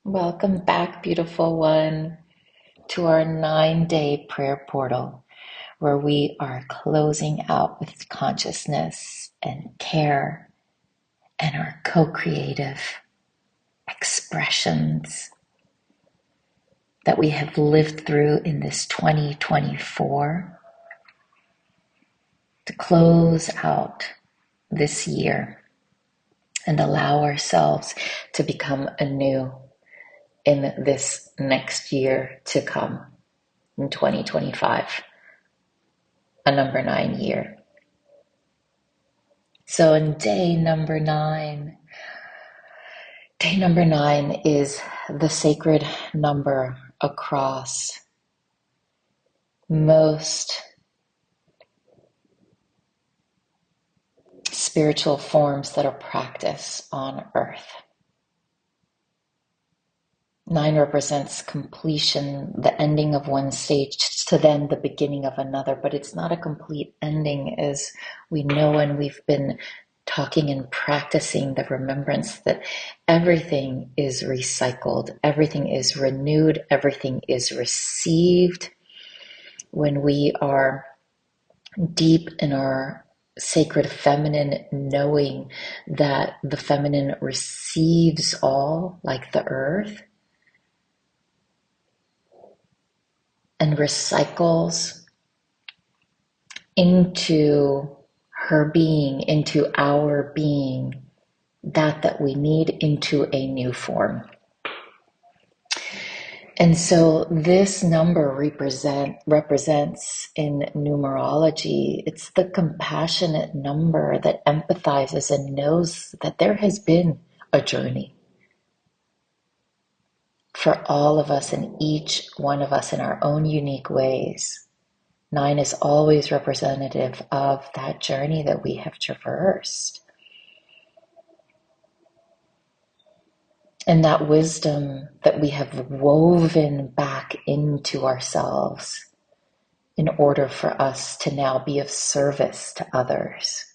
Welcome back, beautiful one, to our 9-day prayer portal where we are closing out with consciousness and care and our co-creative expressions that we have lived through in this 2024 to close out this year and allow ourselves to become anew in this next year to come in 2025, a number 9 year. So in day number nine is the sacred number across most spiritual forms that are practiced on earth. 9 represents completion, the ending of one stage to then the beginning of another, but it's not a complete ending, as we know, and we've been talking and practicing the remembrance that everything is recycled, everything is renewed, everything is received. When we are deep in our sacred feminine, knowing that the feminine receives all, like the earth, and recycles into her being, into our being, that we need into a new form. And so this number represents in numerology, it's the compassionate number that empathizes and knows that there has been a journey for all of us and each one of us in our own unique ways. 9 is always representative of that journey that we have traversed. And that wisdom that we have woven back into ourselves in order for us to now be of service to others.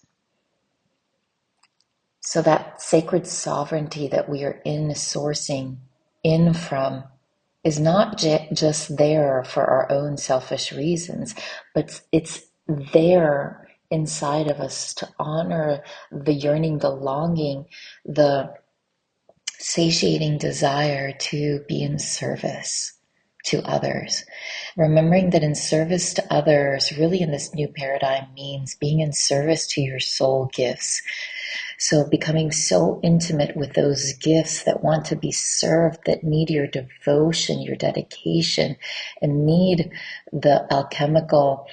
So that sacred sovereignty that we are in sourcing in from is not just there for our own selfish reasons, but it's there inside of us to honor the yearning, the longing, the satiating desire to be in service to others. Remembering that in service to others, really in this new paradigm, means being in service to your soul gifts. So becoming so intimate with those gifts that want to be served, that need your devotion, your dedication, and need the alchemical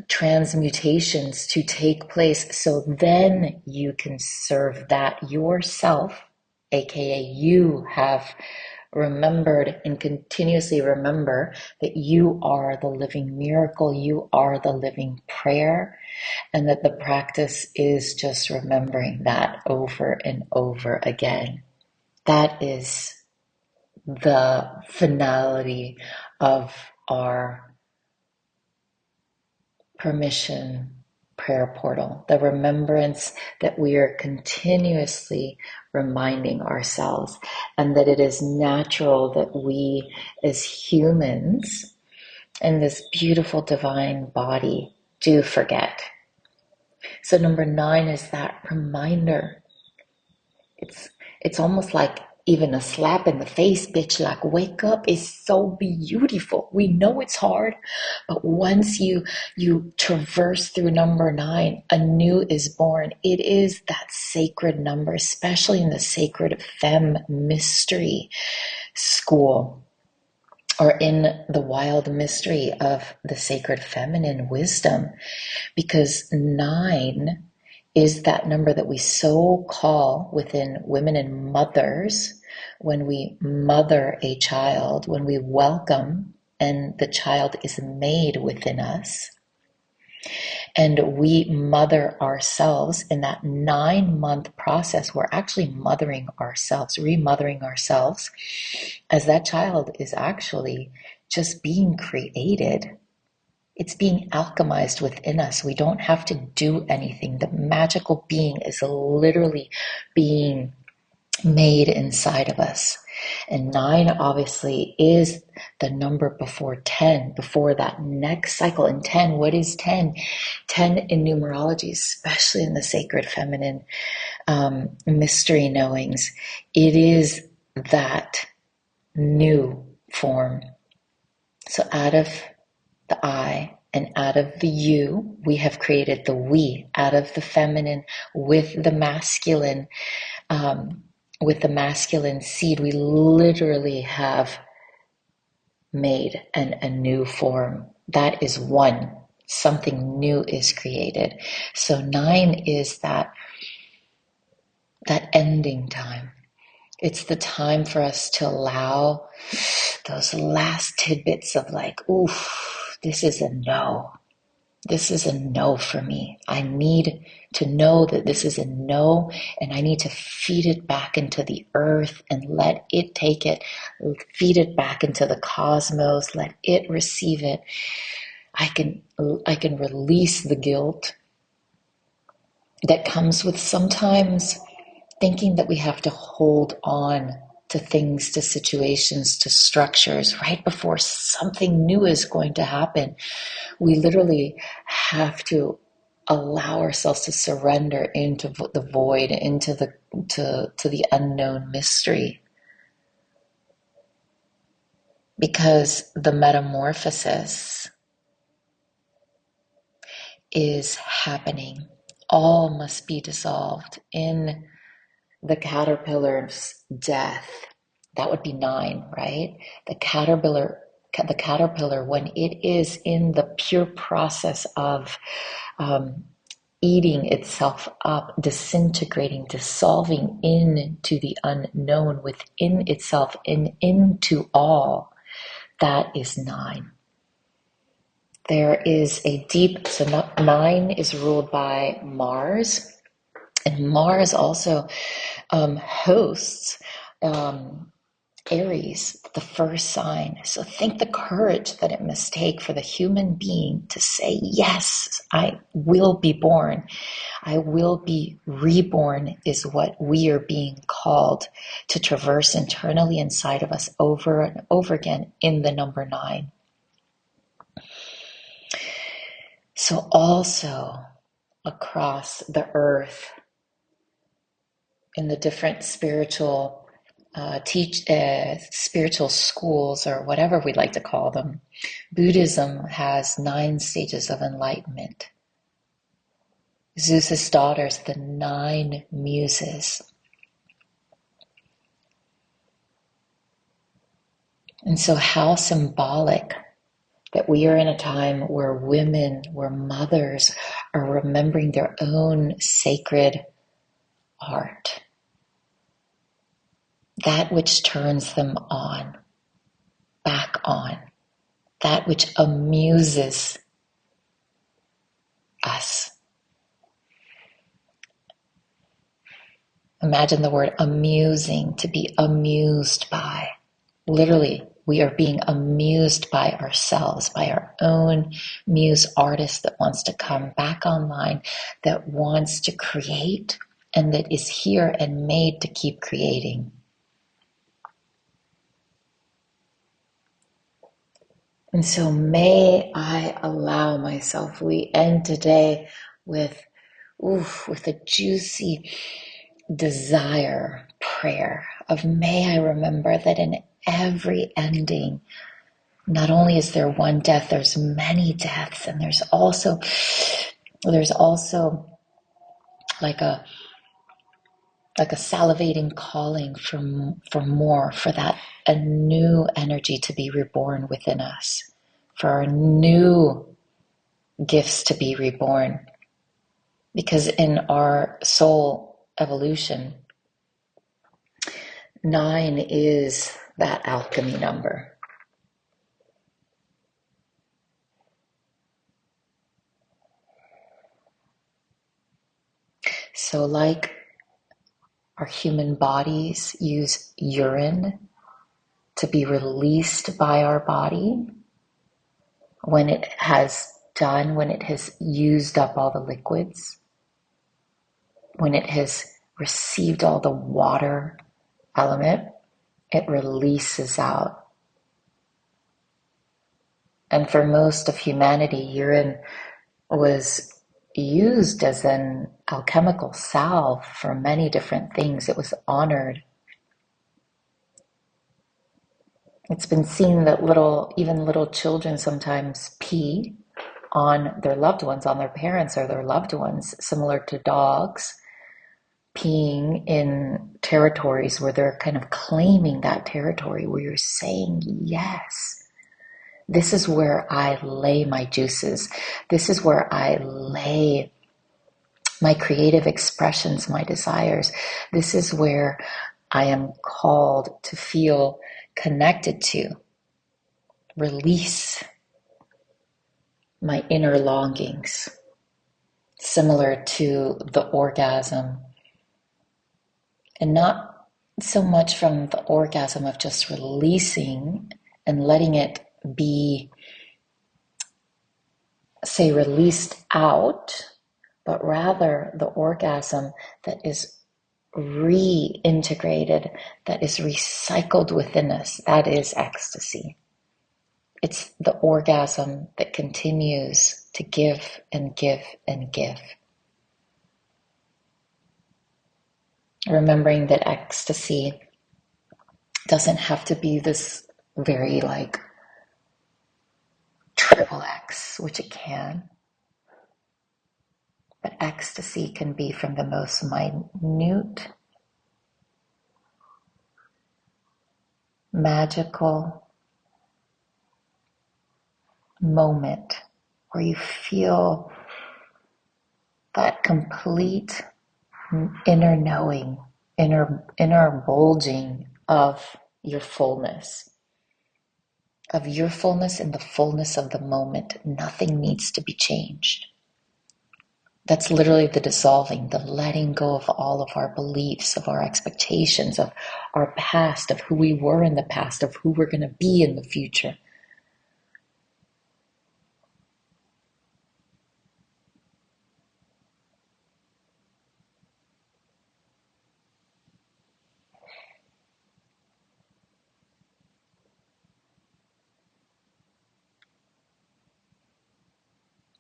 transmutations to take place, so then you can serve that yourself, aka you have remembered and continuously remember that you are the living miracle, you are the living prayer, and that the practice is just remembering that over and over again. That is the finality of our permission prayer portal, the remembrance that we are continuously reminding ourselves, and that it is natural that we as humans in this beautiful divine body do forget. So number 9 is that reminder. It's almost like even a slap in the face, bitch, like wake up is so beautiful. We know it's hard, but once you traverse through number 9, anew is born. It is that sacred number, especially in the sacred femme mystery school, or in the wild mystery of the sacred feminine wisdom, because 9 is that number that we so call within women and mothers when we mother a child, when we welcome and the child is made within us. And we mother ourselves in that 9-month process. We're actually mothering ourselves, remothering ourselves, as that child is actually just being created. It's being alchemized within us. We don't have to do anything. The magical being is literally being made inside of us. And 9 obviously is the number before 10, before that next cycle. And 10, what is 10? 10 in numerology, especially in the sacred feminine mystery knowings, it is that new form. So out of the I and out of the you, we have created the we. Out of the feminine with the masculine, seed, we literally have made a new form. That is one. Something new is created. So 9 is that ending time. It's the time for us to allow those last tidbits of like, oof, this is a no. This is a no for me. I need to know that this is a no, and I need to feed it back into the earth and let it take it, feed it back into the cosmos, let it receive it. I can release the guilt that comes with sometimes thinking that we have to hold on to things, to situations, to structures right before something new is going to happen. We literally have to allow ourselves to surrender into the void, into the unknown mystery. Because the metamorphosis is happening. All must be dissolved in the caterpillar's death. That would be 9, right? The caterpillar, when it is in the pure process of eating itself up, disintegrating, dissolving into the unknown within itself and into all, that is 9. There is a deep, so 9 is ruled by Mars, and Mars also hosts Aries, the first sign. So think the courage that it must take for the human being to say, yes, I will be born. I will be reborn is what we are being called to traverse internally inside of us over and over again in the number 9. So also across the earth, in the different spiritual spiritual schools, or whatever we like to call them, Buddhism has 9 stages of enlightenment. Zeus's daughters, the 9 muses. And so how symbolic that we are in a time where women, where mothers are remembering their own sacred art. That which turns them on, back on. That which amuses us. Imagine the word amusing, to be amused by. Literally, we are being amused by ourselves, by our own muse artist that wants to come back online, that wants to create, and that is here and made to keep creating. And so may I allow myself, we end today with a juicy desire prayer of, may I remember that in every ending, not only is there one death, there's many deaths, and there's also like a salivating calling for more, for that a new energy to be reborn within us, for our new gifts to be reborn. Because in our soul evolution, 9 is that alchemy number. So like our human bodies use urine to be released by our body when it has used up all the liquids, when it has received all the water element, it releases out. And for most of humanity, urine was used as an alchemical salve for many different things. It was honored. It's been seen that even little children sometimes pee on their loved ones, on their parents or their loved ones, similar to dogs peeing in territories where they're kind of claiming that territory, where you're saying, yes, this is where I lay my juices. This is where I lay my creative expressions, my desires. This is where I am called to feel connected to, release my inner longings, similar to the orgasm. And not so much from the orgasm of just releasing and letting it be, say, released out, but rather the orgasm that is reintegrated, that is recycled within us. That is ecstasy. It's the orgasm that continues to give and give and give. Remembering that ecstasy doesn't have to be this very triple X, which it can. But ecstasy can be from the most minute, magical moment where you feel that complete inner knowing, inner bulging of your fullness. Of your fullness and the fullness of the moment. Nothing needs to be changed. That's literally the dissolving, the letting go of all of our beliefs, of our expectations, of our past, of who we were in the past, of who we're going to be in the future.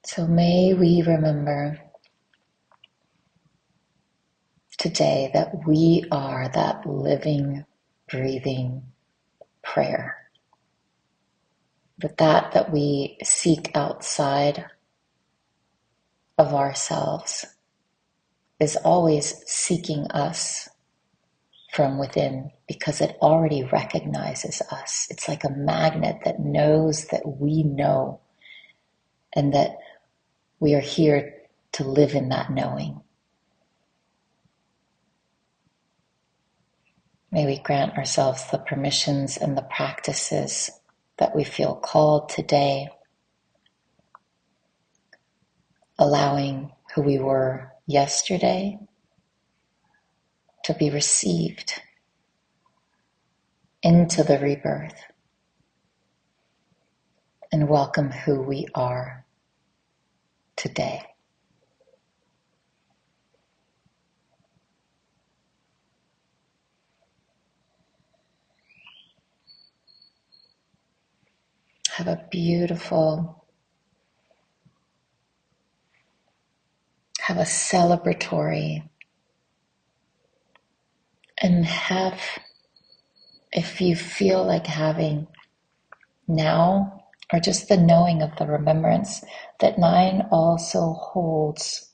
So may we remember today that we are that living, breathing prayer. That we seek outside of ourselves is always seeking us from within, because it already recognizes us. It's like a magnet that knows that we know, and that we are here to live in that knowing. May we grant ourselves the permissions and the practices that we feel called today, allowing who we were yesterday to be received into the rebirth, and welcome who we are today. Have a celebratory, and if you feel like having now, or just the knowing of the remembrance that 9 also holds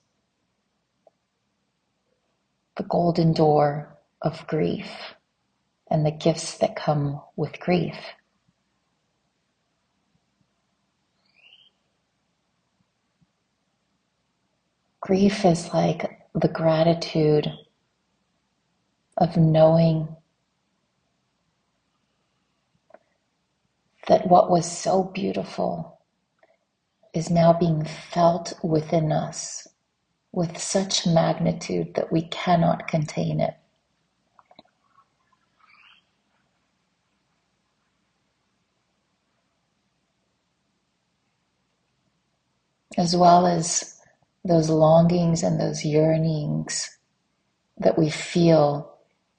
the golden door of grief and the gifts that come with grief. Grief is like the gratitude of knowing that what was so beautiful is now being felt within us with such magnitude that we cannot contain it. As well as those longings and those yearnings that we feel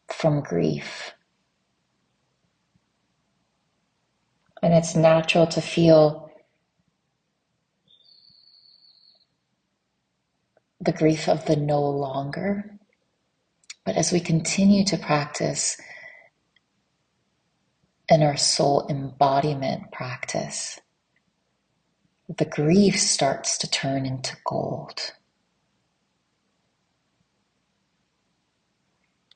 from grief. And it's natural to feel the grief of the no longer. But as we continue to practice in our soul embodiment practice, the grief starts to turn into gold.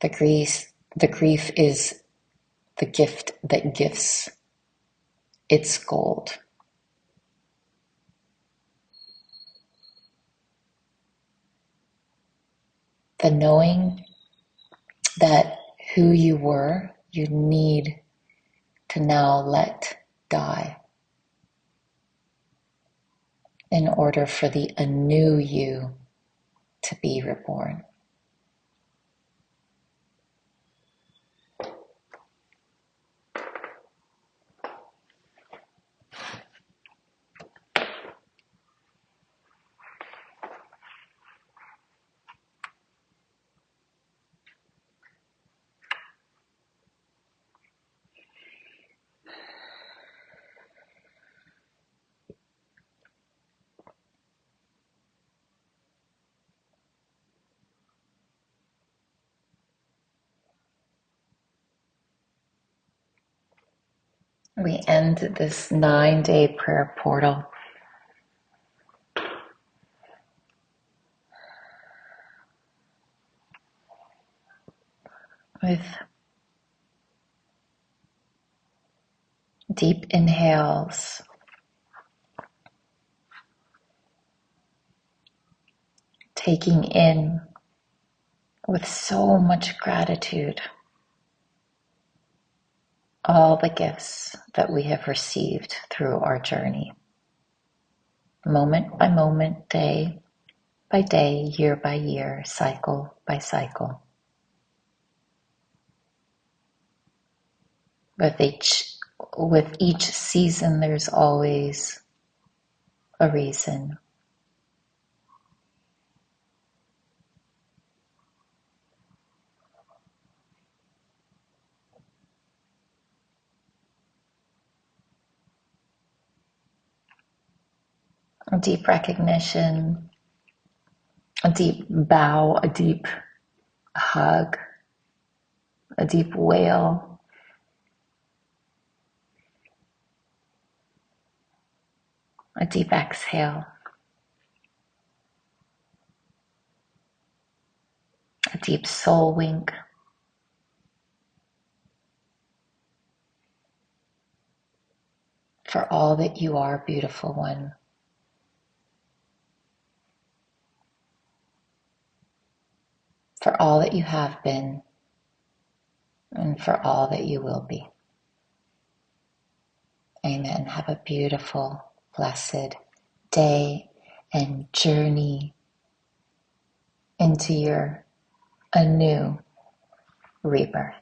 The grief is the gift that gifts its gold. The knowing that who you were, you need to now let die in order for the anew you to be reborn. We end this 9-day prayer portal with deep inhales, taking in with so much gratitude all the gifts that we have received through our journey, moment by moment, day by day, year by year, cycle by cycle. With each season, there's always a reason. A deep recognition, a deep bow, a deep hug, a deep wail, a deep exhale, a deep soul wink. For all that you are, beautiful one. For all that you have been, and for all that you will be. Amen. Have a beautiful, blessed day and journey into your anew rebirth.